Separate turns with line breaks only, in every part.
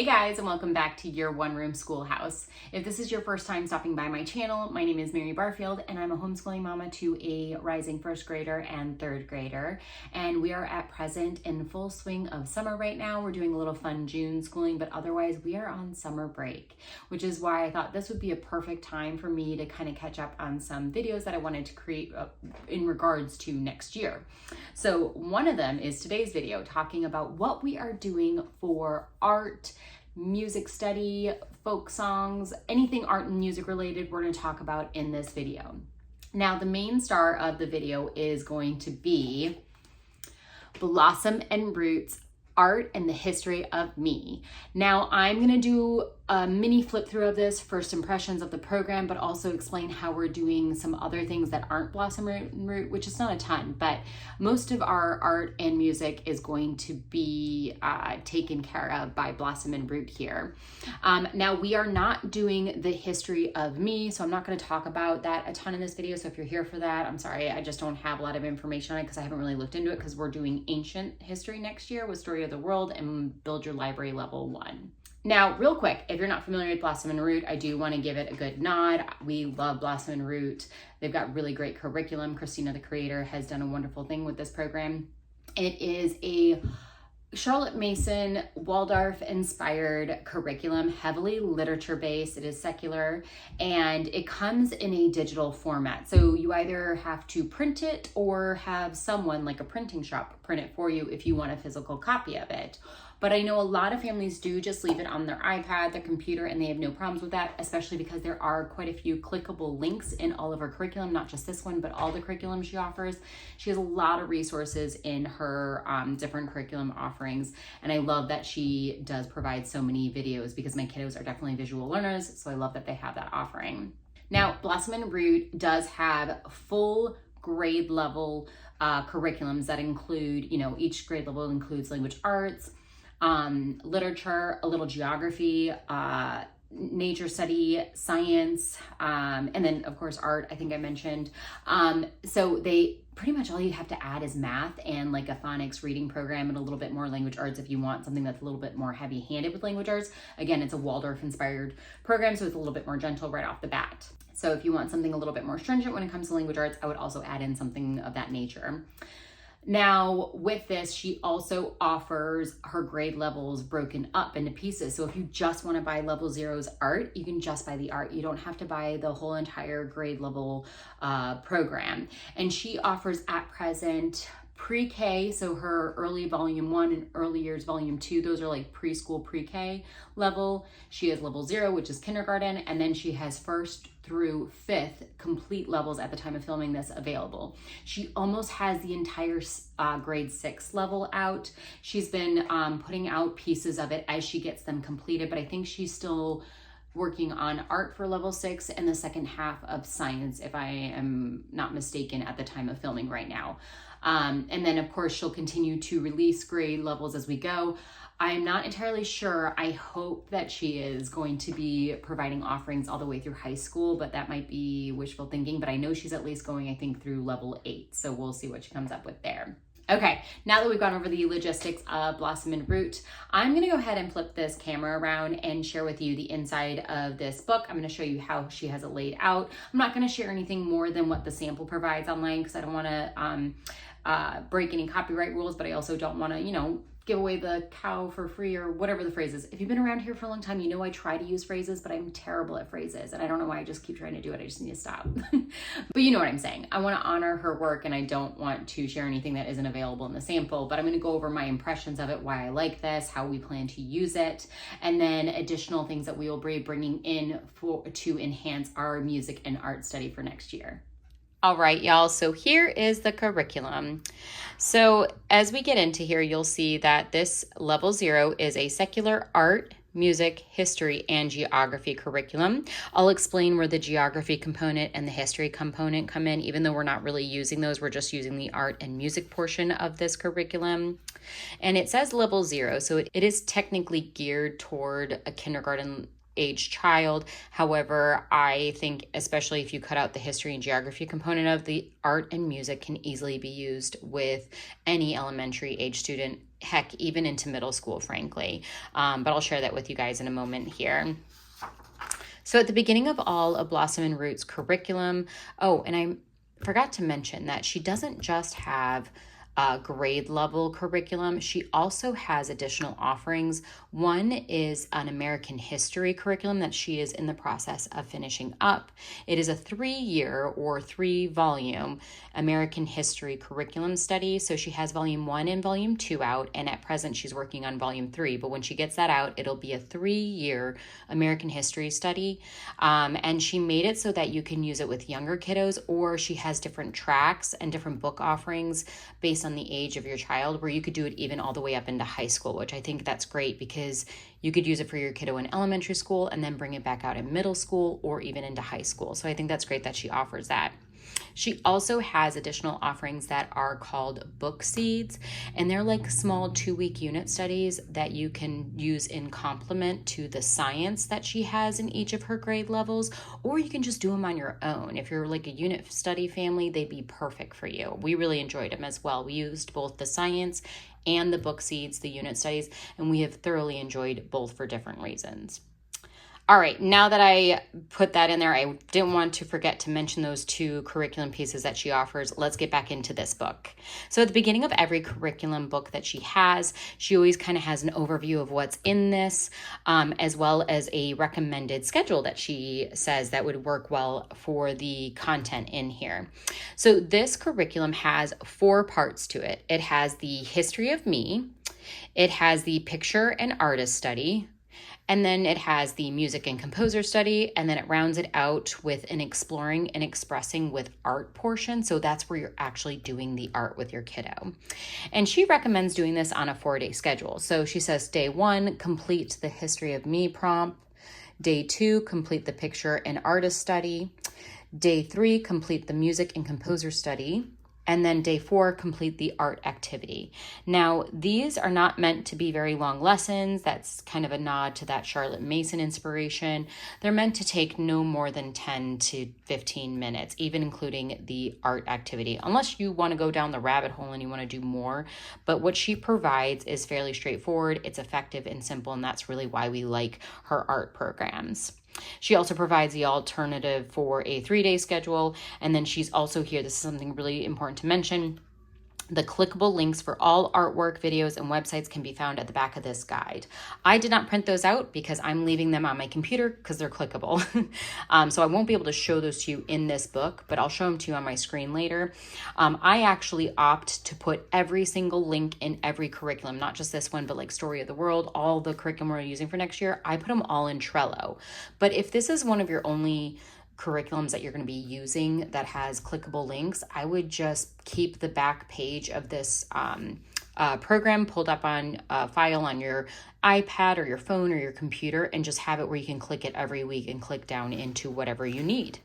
Hey guys, and welcome back to your One Room Schoolhouse. If this is your first time stopping by my channel, my name is Mary Barfield and I'm a homeschooling mama to a rising first grader and third grader. And we are at present in full swing of summer right now. We're doing a little fun June schooling, but otherwise we are on summer break, which is why I thought this would be a perfect time for me to kind of catch up on some videos that I wanted to create in regards to next year. So one of them is today's video talking about what we are doing for art, music study, folk songs, anything art and music related we're going to talk about in this video. Now, the main star of the video is going to be Blossom and Root's Art and the History of Me. Now, I'm going to do a mini flip through of this, first impressions of the program, but also explain how we're doing some other things that aren't Blossom and Root, which is not a ton, but most of our art and music is going to be taken care of by Blossom and Root here. Now, we are not doing the history of me, so I'm not going to talk about that a ton in this video. So if you're here for that, I'm sorry, I just don't have a lot of information on it because I haven't really looked into it, because we're doing ancient history next year with Story of the World and Build Your Library Level 1. Now, real quick, if you're not familiar with Blossom and Root, I do want to give it a good nod. We love Blossom and Root. They've got really great curriculum. Christina, the creator, has done a wonderful thing with this program. It is a Charlotte Mason Waldorf inspired curriculum, heavily literature based. It is secular and it comes in a digital format. So you either have to print it or have someone like a printing shop print it for you if you want a physical copy of it. But I know a lot of families do just leave it on their iPad, their computer, and they have no problems with that, especially because there are quite a few clickable links in all of her curriculum, not just this one, but all the curriculum she offers. She has a lot of resources in her different curriculum offerings, and I love that she does provide so many videos because my kiddos are definitely visual learners, so I love that they have that offering. Now, Blossom and Root does have full grade level curriculums that include, each grade level includes language arts, literature, a little geography, nature study, science, and then of course art, I think I mentioned. So they pretty much all you have to add is math and like a phonics reading program and a little bit more language arts if you want something that's a little bit more heavy handed with language arts. Again, it's a Waldorf inspired program, so it's a little bit more gentle right off the bat. So if you want something a little bit more stringent when it comes to language arts, I would also add in something of that nature. Now, with this, she also offers her grade levels broken up into pieces. So if you just want to buy level 0's art, you can just buy the art. You don't have to buy the whole entire grade level program. And she offers at present pre-K, so her early volume 1 and early years volume 2, those are like preschool pre-K level. She has level 0, which is kindergarten, and then she has 1st through 5th complete levels at the time of filming this available. She almost has the entire grade 6 level out. She's been putting out pieces of it as she gets them completed, but I think she's still working on art for level 6 and the second half of science, if I am not mistaken, at the time of filming right now. And then of course she'll continue to release grade levels as we go. I'm not entirely sure. I hope that she is going to be providing offerings all the way through high school, but that might be wishful thinking. But I know she's at least going, I think, through level 8. So we'll see what she comes up with there. Okay, now that we've gone over the logistics of Blossom and Root, I'm gonna go ahead and flip this camera around and share with you the inside of this book. I'm gonna show you how she has it laid out. I'm not gonna share anything more than what the sample provides online because I don't wanna break any copyright rules, but I also don't wanna, give away the cow for free or whatever the phrase is. If you've been around here for a long time, you know I try to use phrases, but I'm terrible at phrases. And I don't know why I just keep trying to do it. I just need to stop. But you know what I'm saying. I want to honor her work and I don't want to share anything that isn't available in the sample, but I'm going to go over my impressions of it, why I like this, how we plan to use it, and then additional things that we will be bringing in to enhance our music and art study for next year. All right, y'all, so here is the curriculum. So as we get into here, you'll see that this level 0 is a secular art, music, history, and geography curriculum. I'll explain where the geography component and the history component come in, even though we're not really using those, we're just using the art and music portion of this curriculum. And it says level 0, so it is technically geared toward a kindergarten age child. However, I think especially if you cut out the history and geography component of the art and music can easily be used with any elementary age student, heck, even into middle school, frankly. But I'll share that with you guys in a moment here. So at the beginning of all of Blossom and Root's curriculum, oh, and I forgot to mention that she doesn't just have a grade level curriculum. She also has additional offerings. One is an American history curriculum that she is in the process of finishing up. It is a 3-year or 3-volume American history curriculum study. So she has volume 1 and volume 2 out, and at present she's working on volume 3. But when she gets that out, it'll be a 3-year American history study. And she made it so that you can use it with younger kiddos, or she has different tracks and different book offerings based on the age of your child, where you could do it even all the way up into high school, which I think that's great because you could use it for your kiddo in elementary school and then bring it back out in middle school or even into high school. So I think that's great that she offers that. She also has additional offerings that are called book seeds, and they're like small 2-week unit studies that you can use in complement to the science that she has in each of her grade levels, or you can just do them on your own. If you're like a unit study family, they'd be perfect for you. We really enjoyed them as well. We used both the science and the book seeds, the unit studies, and we have thoroughly enjoyed both for different reasons. All right, now that I put that in there, I didn't want to forget to mention those 2 curriculum pieces that she offers. Let's get back into this book. So at the beginning of every curriculum book that she has, she always kind of has an overview of what's in this, as well as a recommended schedule that she says that would work well for the content in here. So this curriculum has 4 parts to it. It has the history of me, it has the picture and artist study, and then it has the music and composer study, and then it rounds it out with an exploring and expressing with art portion. So that's where you're actually doing the art with your kiddo. And she recommends doing this on a 4-day schedule. So she says day 1, complete the history of me prompt. Day 2, complete the picture and artist study. Day 3, complete the music and composer study. And then day 4, complete the art activity. Now, these are not meant to be very long lessons. That's kind of a nod to that Charlotte Mason inspiration. They're meant to take no more than 10 to 15 minutes, even including the art activity, unless you want to go down the rabbit hole and you want to do more. But what she provides is fairly straightforward. It's effective and simple, and that's really why we like her art programs. She also provides the alternative for a 3-day schedule. And then she's also here, this is something really important to mention, the clickable links for all artwork, videos, and websites can be found at the back of this guide. I did not print those out because I'm leaving them on my computer because they're clickable. So I won't be able to show those to you in this book, but I'll show them to you on my screen later. I actually opt to put every single link in every curriculum, not just this one, but like Story of the World, all the curriculum we're using for next year, I put them all in Trello. But if this is one of your only curriculums that you're going to be using that has clickable links, I would just keep the back page of this program pulled up on a file on your iPad or your phone or your computer, and just have it where you can click it every week and click down into whatever you need.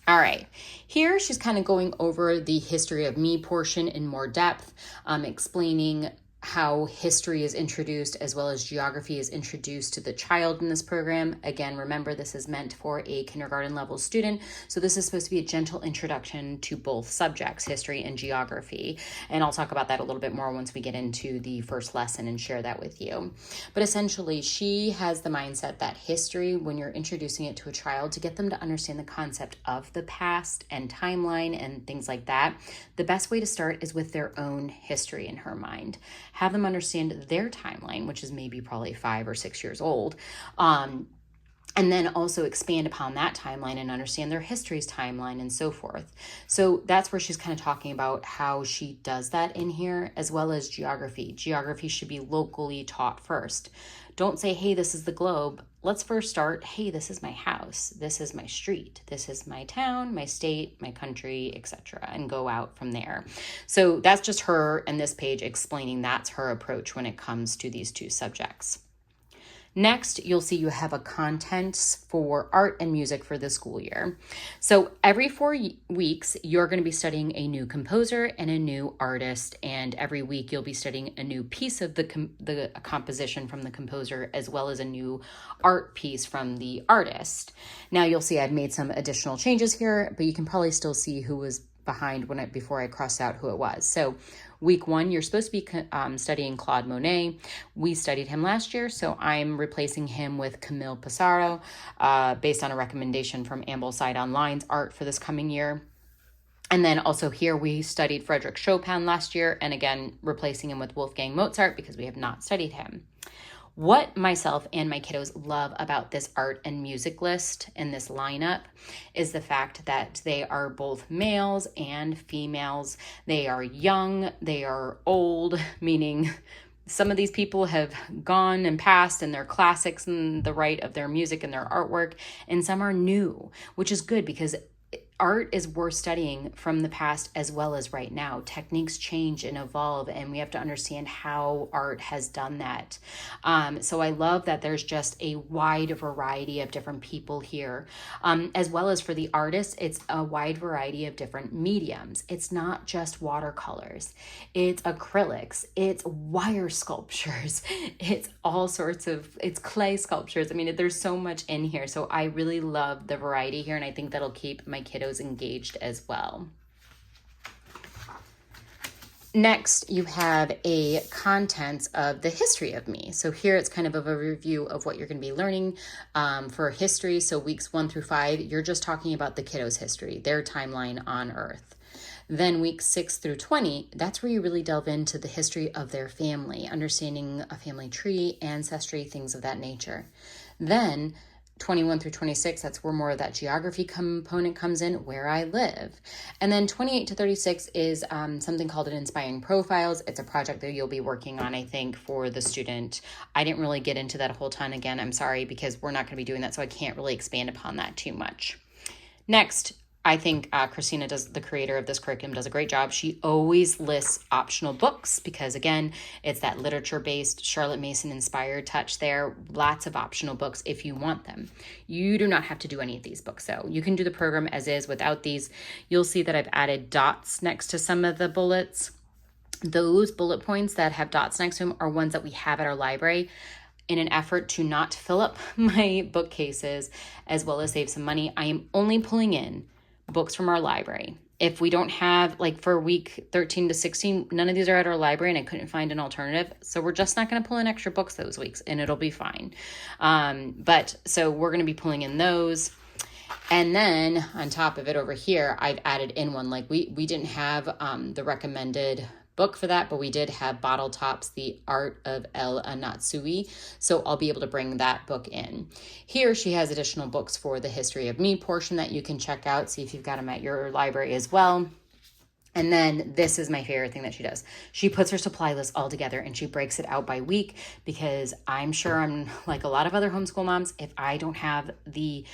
All right, here she's kind of going over the history of me portion in more depth, explaining how history is introduced as well as geography is introduced to the child in this program. Again, remember, this is meant for a kindergarten level student, so this is supposed to be a gentle introduction to both subjects, history and geography. And I'll talk about that a little bit more once we get into the first lesson and share that with you. But essentially, she has the mindset that history, when you're introducing it to a child to get them to understand the concept of the past and timeline and things like that, the best way to start is with their own history in her mind. Have them understand their timeline, which is maybe probably 5 or 6 years old. And then also expand upon that timeline and understand their history's timeline and so forth. So that's where she's kind of talking about how she does that in here, as well as geography. Geography should be locally taught first. Don't say, hey, this is the globe. Let's first start, hey, this is my house. This is my street. This is my town, my state, my country, etc., and go out from there. So that's just her and this page explaining that's her approach when it comes to these 2 subjects. Next, you'll see you have a contents for art and music for the school year. So every 4 weeks, you're going to be studying a new composer and a new artist. And every week you'll be studying a new piece of the composition from the composer, as well as a new art piece from the artist. Now you'll see I've made some additional changes here, but you can probably still see who was behind before I crossed out who it was. So week 1, you're supposed to be studying Claude Monet. We studied him last year, so I'm replacing him with Camille Pissarro, based on a recommendation from Ambleside Online's art for this coming year. And then also here we studied Frederick Chopin last year, and again, replacing him with Wolfgang Mozart because we have not studied him. What myself and my kiddos love about this art and music list and this lineup is the fact that they are both males and females. They are young, they are old, meaning some of these people have gone and passed and they're classics in the right of their music and their artwork, and some are new, which is good because art is worth studying from the past as well as right now. Techniques change and evolve, and we have to understand how art has done that. So I love that there's just a wide variety of different people here. As well as for the artists, it's a wide variety of different mediums. It's not just watercolors. It's acrylics. It's wire sculptures. It's all sorts of, it's clay sculptures. I mean, there's so much in here. So I really love the variety here, and I think that'll keep my kiddos engaged as well. Next, you have a contents of the history of me. So here it's kind of a review of what you're going to be learning for history. So weeks 1 through 5, you're just talking about the kiddos' history, their timeline on Earth. Then weeks 6 through 20, that's where you really delve into the history of their family, understanding a family tree, ancestry, things of that nature. Then 21 through 26, that's where more of that geography component comes in, where I live. And then 28 to 36 is something called an Inspiring Profiles. It's a project that you'll be working on, I think, for the student. I didn't really get into that a whole ton. Again, I'm sorry, because we're not going to be doing that, so I can't really expand upon that too much. Next, I think Christina, the creator of this curriculum, does a great job. She always lists optional books because, again, it's that literature-based, Charlotte Mason-inspired touch there. Lots of optional books if you want them. You do not have to do any of these books, though. You can do the program as is without these. You'll see that I've added dots next to some of the bullets. Those bullet points that have dots next to them are ones that we have at our library. In an effort to not fill up my bookcases as well as save some money, I am only pulling in books from our library. If we don't have, like for week 13 to 16, none of these are at our library and I couldn't find an alternative. So we're just not going to pull in extra books those weeks and it'll be fine. So we're going to be pulling in those. And then on top of it over here, I've added in one, like we didn't have the recommended book for that, but we did have Bottle Tops, The Art of El Anatsui. So I'll be able to bring that book in. Here she has additional books for the History of Me portion that you can check out, see if you've got them at your library as well. And then this is my favorite thing that she does. She puts her supply list all together and she breaks it out by week, because I'm sure I'm like a lot of other homeschool moms. If I don't have the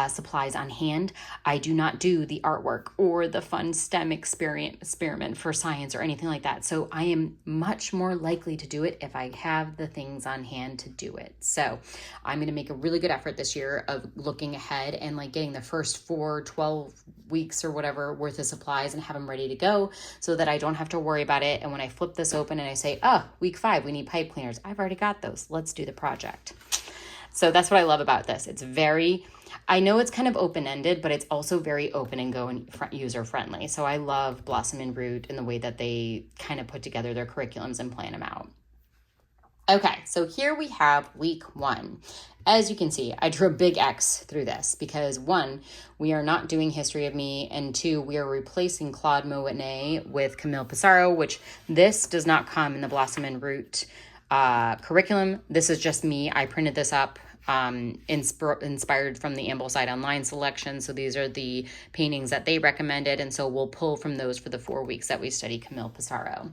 supplies on hand, I do not do the artwork or the fun STEM experiment for science or anything like that. So I am much more likely to do it if I have the things on hand to do it. So I'm going to make a really good effort this year of looking ahead and like getting the first 12 weeks or whatever worth of supplies and have them ready to go so that I don't have to worry about it. And when I flip this open and I say, week 5, we need pipe cleaners, I've already got those. Let's do the project. So that's what I love about this. It's I know it's kind of open-ended, but it's also very open and go and user-friendly. So I love Blossom and Root in the way that they kind of put together their curriculums and plan them out. Okay, so here we have week 1. As you can see, I drew a big X through this because 1, we are not doing History of Me, and 2, we are replacing Claude Monet with Camille Pissarro, which this does not come in the Blossom and Root curriculum. This is just me. I printed this up inspired from the Ambleside Online selection. So these are the paintings that they recommended, and so we'll pull from those for the 4 weeks that we study Camille Pissarro.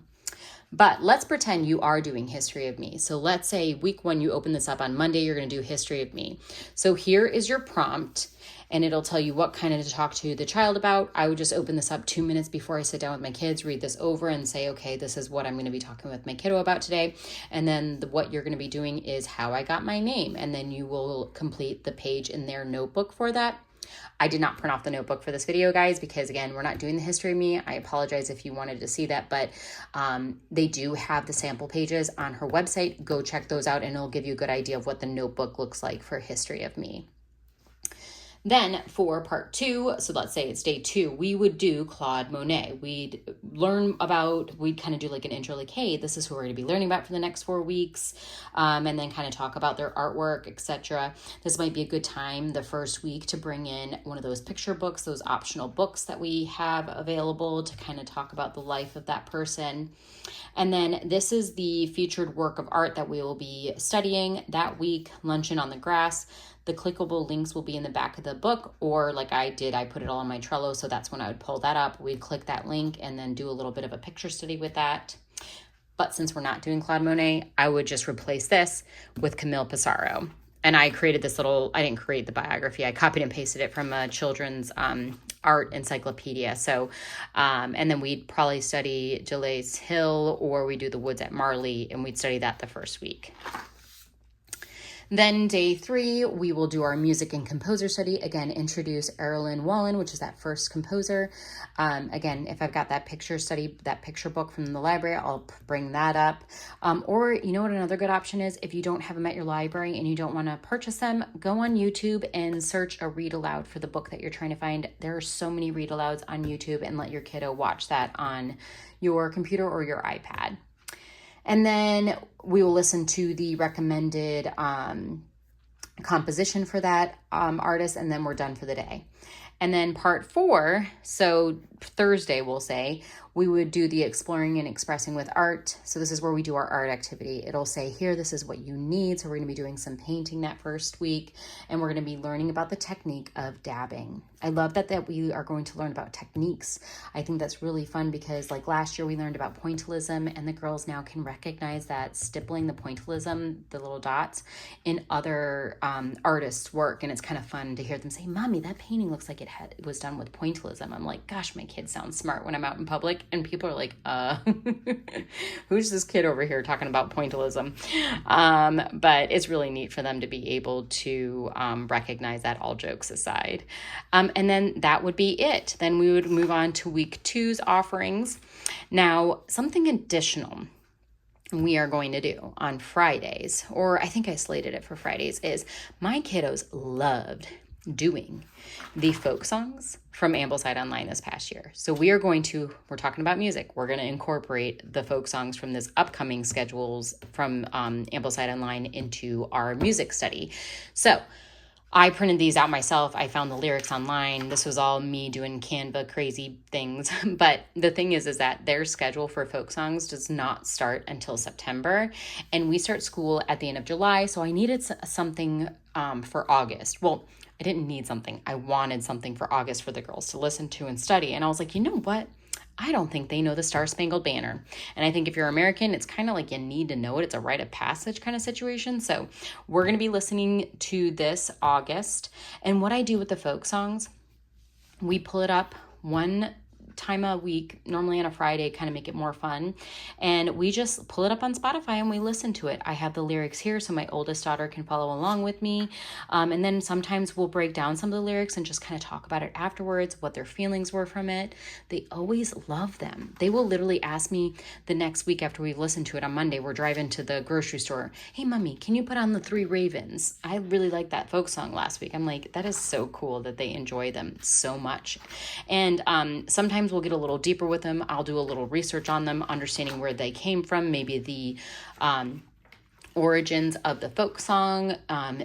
But let's pretend you are doing History of Me. So let's say week 1, you open this up on Monday, you're going to do History of Me. So here is your prompt. and it'll tell you what kind of to talk to the child about. I would just open this up 2 minutes before I sit down with my kids, read this over and say, okay, this is what I'm going to be talking with my kiddo about today. And then what you're going to be doing is how I got my name. And then you will complete the page in their notebook for that. I did not print off the notebook for this video, guys, because again, we're not doing the history of me. I apologize if you wanted to see that, but they do have the sample pages on her website. Go check those out and it'll give you a good idea of what the notebook looks like for history of me. Then for part 2, so let's say it's day 2, we would do Claude Monet. We'd kind of do like an intro, like, hey, this is who we're going to be learning about for the next 4 weeks, and then kind of talk about their artwork, etc. This might be a good time the first week to bring in one of those picture books, those optional books that we have available to kind of talk about the life of that person. And then this is the featured work of art that we will be studying that week, Luncheon on the Grass. The clickable links will be in the back of the book, or like I did, I put it all on my Trello, so that's when I would pull that up. We'd click that link and then do a little bit of a picture study with that. But since we're not doing Claude Monet, I would just replace this with Camille Pissarro. And I created this I didn't create the biography, I copied and pasted it from a children's art encyclopedia. So, and then we'd probably study Deleuze Hill, or we do The Woods at Marley, and we'd study that the first week. Then day 3, we will do our music and composer study. Again, introduce Erilyn Wallen, which is that first composer. Again, if I've got that picture study, that picture book from the library, I'll bring that up. Or you know what another good option is? If you don't have them at your library and you don't want to purchase them, go on YouTube and search a read aloud for the book that you're trying to find. There are so many read alouds on YouTube, and let your kiddo watch that on your computer or your iPad. And then we will listen to the recommended composition for that artist, and then we're done for the day. And then part 4, so Thursday we'll say, we would do the exploring and expressing with art. So this is where we do our art activity. It'll say here, this is what you need. So we're going to be doing some painting that first week, and we're going to be learning about the technique of dabbing. I love that we are going to learn about techniques. I think that's really fun because like last year we learned about pointillism, and the girls now can recognize that stippling, the pointillism, the little dots in other artists' work. And it's kind of fun to hear them say, Mommy, that painting looks like it was done with pointillism. I'm like, gosh, my kid sounds smart when I'm out in public. And people are like, who's this kid over here talking about pointillism? But it's really neat for them to be able to recognize that, all jokes aside. And then that would be it. Then we would move on to week 2's offerings. Now, something additional we are going to do on Fridays, or I think I slated it for Fridays, is my kiddos loved doing the folk songs from Ambleside Online this past year. So we're talking about music. We're going to incorporate the folk songs from this upcoming schedules from Ambleside Online into our music study. So I printed these out myself. I found the lyrics online. This was all me doing Canva crazy things. But the thing is that their schedule for folk songs does not start until September. And we start school at the end of July. So I needed something for August. Well, I didn't need something. I wanted something for August for the girls to listen to and study. And I was like, you know what? I don't think they know the Star Spangled Banner. And I think if you're American, it's kind of like you need to know it. It's a rite of passage kind of situation. So we're going to be listening to this August. And what I do with the folk songs, we pull it up one time a week, normally on a Friday, kind of make it more fun. And we just pull it up on Spotify and we listen to it. I have the lyrics here so my oldest daughter can follow along with me. And then sometimes we'll break down some of the lyrics and just kind of talk about it afterwards, what their feelings were from it. They always love them. They will literally ask me the next week after we've listened to it on Monday, we're driving to the grocery store. Hey, Mommy, can you put on the Three Ravens? I really liked that folk song last week. I'm like, that is so cool that they enjoy them so much. And sometimes we'll get a little deeper with them. I'll do a little research on them, understanding where they came from, maybe the origins of the folk song,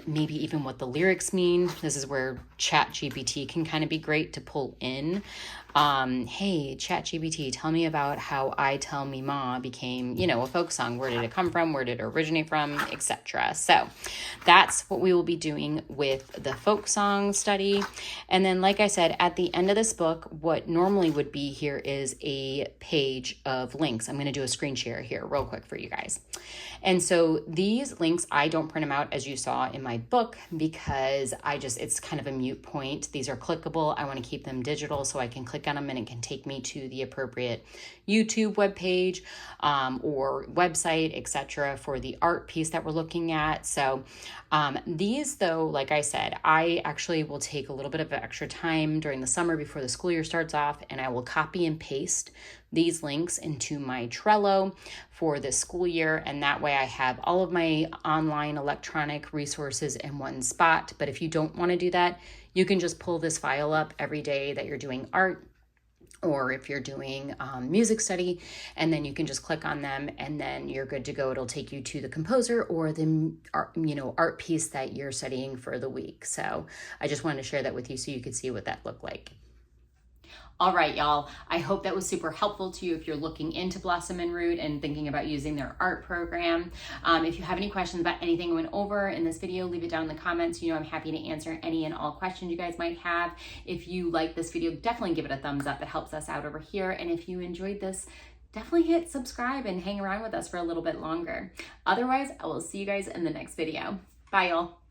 maybe even what the lyrics mean. This is where ChatGPT can kind of be great to pull in. Hey, ChatGPT, tell me about how I Tell Me Ma became, a folk song. Where did it come from? Where did it originate from? Etc. So that's what we will be doing with the folk song study. And then, like I said, at the end of this book, what normally would be here is a page of links. I'm going to do a screen share here real quick for you guys. And so these links, I don't print them out as you saw in my book because it's kind of a mute point. These are clickable. I want to keep them digital so I can click on them and it can take me to the appropriate YouTube webpage or website, etc. for the art piece that we're looking at. So these though, like I said, I actually will take a little bit of extra time during the summer before the school year starts off, and I will copy and paste these links into my Trello for this school year, and that way I have all of my online electronic resources in one spot. But if you don't want to do that, you can just pull this file up every day that you're doing art, or if you're doing music study, and then you can just click on them and then you're good to go. It'll take you to the composer or the art piece that you're studying for the week. So I just wanted to share that with you so you could see what that looked like. All right, y'all. I hope that was super helpful to you if you're looking into Blossom and Root and thinking about using their art program. If you have any questions about anything I went over in this video, leave it down in the comments. You know, I'm happy to answer any and all questions you guys might have. If you like this video, definitely give it a thumbs up. It helps us out over here. And if you enjoyed this, definitely hit subscribe and hang around with us for a little bit longer. Otherwise, I will see you guys in the next video. Bye, y'all.